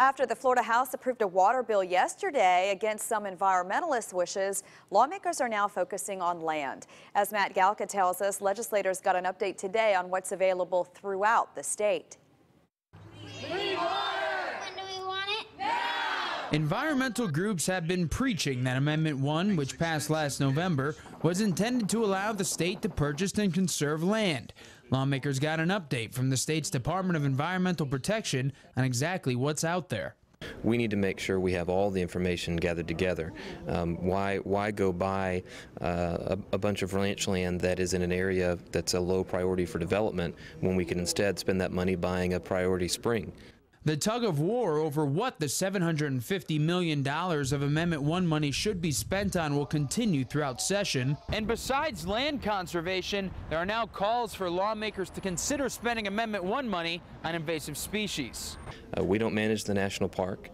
After the Florida House approved a water bill yesterday against some environmentalists' wishes, lawmakers are now focusing on land. As Matt Galka tells us, legislators got an update today on what's available throughout the state. When do we want it? Now! Environmental groups have been preaching that Amendment 1, which passed last November, was intended to allow the state to purchase and conserve land. Lawmakers got an update from the state's Department of Environmental Protection on exactly what's out there. We need to make sure we have all the information gathered together. Why go buy a bunch of ranch land that is in an area that's a low priority for development when we can instead spend that money buying a priority spring? The tug of war over what the $750 million of Amendment 1 money should be spent on will continue throughout session. And besides land conservation, there are now calls for lawmakers to consider spending Amendment 1 money on invasive species. We don't manage the national park.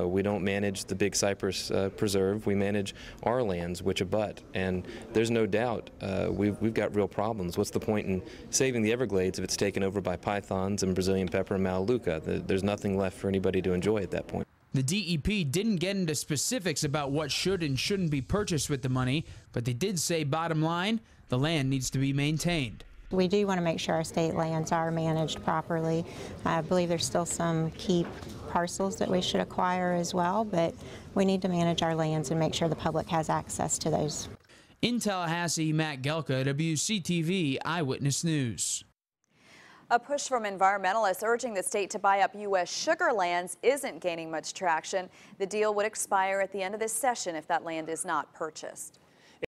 We don't manage the Big Cypress Preserve. We manage our lands, which abut. And there's no doubt we've got real problems. What's the point in saving the Everglades if it's taken over by pythons and Brazilian pepper and Melaleuca? There's nothing left for anybody to enjoy at that point. The DEP didn't get into specifics about what should and shouldn't be purchased with the money, but they did say, bottom line, the land needs to be maintained. We do want to make sure our state lands are managed properly. I believe there's still some key parcels that we should acquire as well, but we need to manage our lands and make sure the public has access to those. In Tallahassee, Matt Galka, wctv Eyewitness News. A push from environmentalists urging the state to buy up U.S. sugar lands isn't gaining much traction. The deal would expire at the end of this session if that land is not purchased.